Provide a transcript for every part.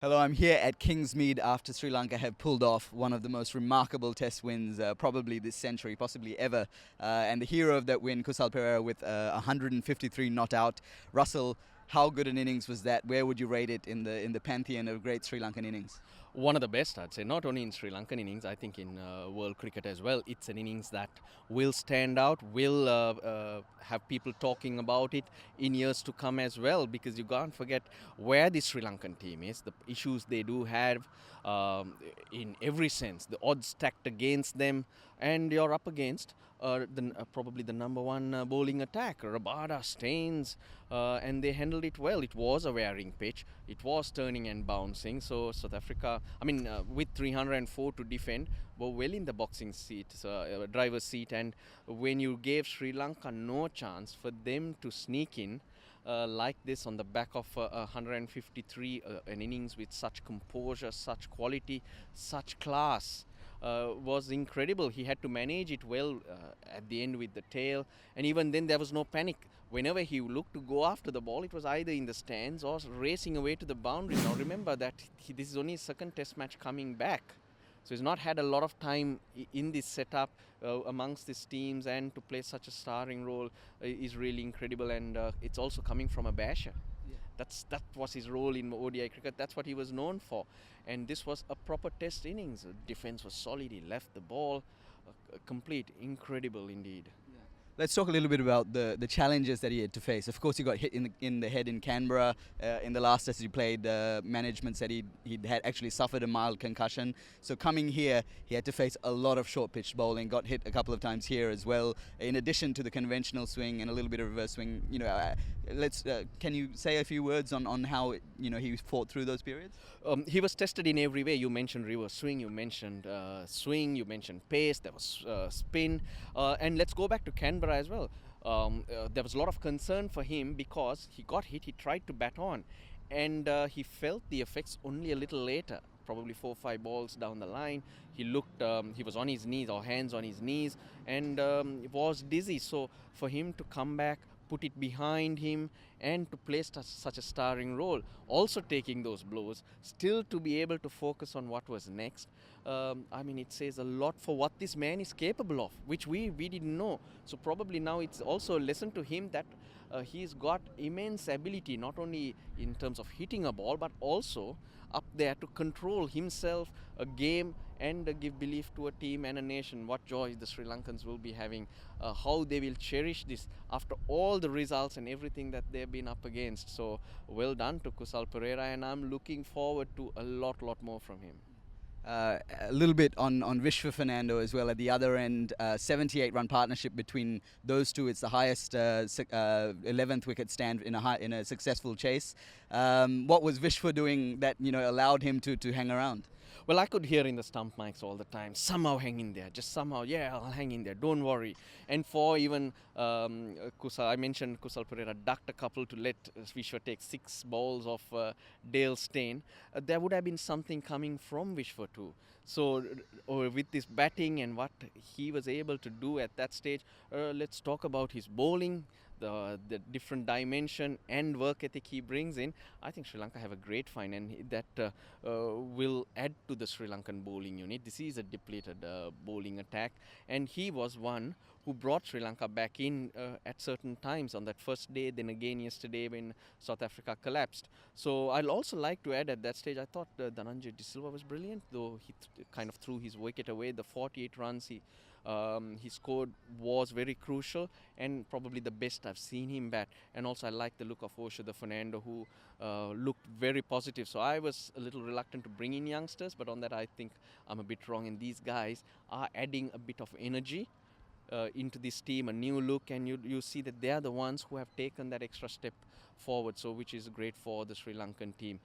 Hello, I'm here at Kingsmead after Sri Lanka have pulled off one of the most remarkable test wins probably this century, possibly ever. And the hero of that win, Kusal Perera, with 153 not out. Russell, how good an innings was that? Where would you rate it in the pantheon of great Sri Lankan innings? One of the best, I'd say, not only in Sri Lankan innings, I think in world cricket as well. It's an innings that will stand out, will have people talking about it in years to come as well, because you can't forget where the Sri Lankan team is, the issues they do have in every sense, the odds stacked against them, and you're up against probably the number one bowling attack, Rabada, Staines, and they handled it well. It was a wearing pitch, it was turning and bouncing, so South Africa, with 304 to defend, were well in the boxing seat, driver's seat, and when you gave Sri Lanka no chance for them to sneak in like this on the back of 153, an innings with such composure, such quality, such class, was incredible. He had to manage it well at the end with the tail, and even then there was no panic. Whenever he looked to go after the ball, it was either in the stands or racing away to the boundary. Now remember that this is only his second test match coming back, so he's not had a lot of time in this setup amongst these teams, and to play such a starring role is really incredible, and it's also coming from a basher. That was his role in ODI cricket. That's what he was known for. And this was a proper test innings. Defense was solid. He left the ball complete. Incredible indeed. Let's talk a little bit about the challenges that he had to face. Of course, he got hit in the head in Canberra in the last test he played. Management said he had actually suffered a mild concussion. So coming here, he had to face a lot of short pitch bowling. Got hit a couple of times here as well. In addition to the conventional swing and a little bit of reverse swing, can you say a few words on how he fought through those periods? He was tested in every way. You mentioned reverse swing, you mentioned swing, you mentioned pace, there was spin. And let's go back to Canberra as well. There was a lot of concern for him because he got hit, he tried to bat on, and he felt the effects only a little later. Probably 4 or 5 balls down the line, he looked. He was on his knees or hands on his knees, and was dizzy. So for him to come back, put it behind him, and to play such a starring role, also taking those blows, still to be able to focus on what was next. It says a lot for what this man is capable of, which we didn't know. So probably now it's also a lesson to him that he's got immense ability, not only in terms of hitting a ball, but also up there to control himself, a game, and give belief to a team and a nation. What joy the Sri Lankans will be having, how they will cherish this after all the results and everything that they've been up against. So well done to Kusal Perera, and I'm looking forward to a lot more from him. A little bit on Fidel Fernando as well at the other end. 78-run partnership between those two. It's the highest 11th wicket stand in a successful chase. What was Vishwa doing that allowed him to hang around? Well, I could hear in the stump mics all the time, somehow hang in there, just somehow, yeah, I'll hang in there, don't worry. And for even I mentioned Kusal Perera ducked a couple to let Vishwa take 6 balls of Dale Steyn. There would have been something coming from Vishwa too. So with this batting and what he was able to do at that stage, let's talk about his bowling. The different dimension and work ethic he brings in. I think Sri Lanka have a great find, and that will add to the Sri Lankan bowling unit. This is a depleted bowling attack, and he was one who brought Sri Lanka back in at certain times on that first day, then again yesterday when South Africa collapsed. So I'll also like to add, at that stage I thought Dhananjay De Silva was brilliant, though he kind of threw his wicket away. The 48 runs he scored was very crucial, and probably the best I've seen him bat. And also I like the look of Fidel Fernando, who looked very positive. So I was a little reluctant to bring in youngsters, but on that I think I'm a bit wrong, and these guys are adding a bit of energy into this team, a new look, and you see that they are the ones who have taken that extra step forward, so which is great for the Sri Lankan team.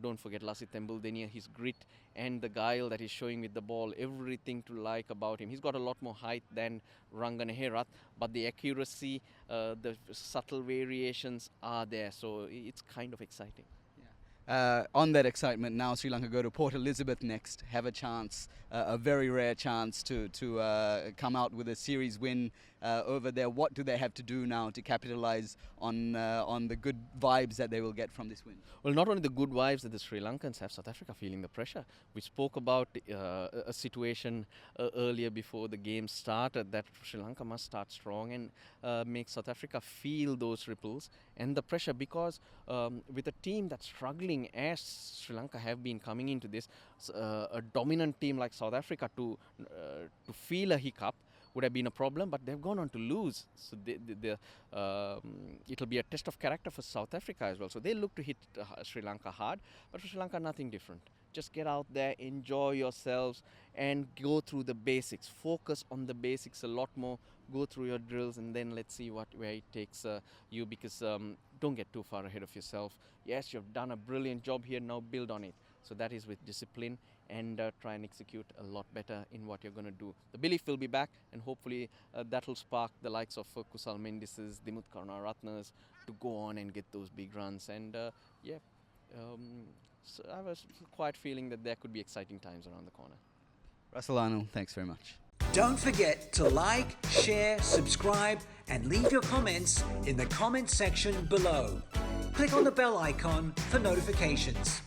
Don't forget Lasith Tembuldeniya, his grit and the guile that he's showing with the ball, everything to like about him. He's got a lot more height than Rangana Herath, but the accuracy, the subtle variations are there, so it's kind of exciting. On that excitement, now Sri Lanka go to Port Elizabeth next, have a chance, a very rare chance to come out with a series win over there. What do they have to do now to capitalize on the good vibes that they will get from this win? Well, not only the good vibes that the Sri Lankans have, South Africa feeling the pressure. We spoke about a situation earlier before the game started that Sri Lanka must start strong and make South Africa feel those ripples and the pressure, because with a team that's struggling as Sri Lanka have been coming into this, a dominant team like South Africa to feel a hiccup would have been a problem, but they've gone on to lose. So it'll be a test of character for South Africa as well. So they look to hit Sri Lanka hard, but for Sri Lanka, nothing different. Just get out there, enjoy yourselves, and go through the basics. Focus on the basics a lot more. Go through your drills, and then let's see where it takes you, because don't get too far ahead of yourself. Yes, you've done a brilliant job here, now build on it. So that is with discipline, and try and execute a lot better in what you're going to do. The belief will be back, and hopefully that will spark the likes of Kusal Mendis's, Dimuth Karunaratne's to go on and get those big runs. And so I was quite feeling that there could be exciting times around the corner. Russel Arnold, thanks very much. Don't forget to like, share, subscribe, and leave your comments in the comment section below. Click on the bell icon for notifications.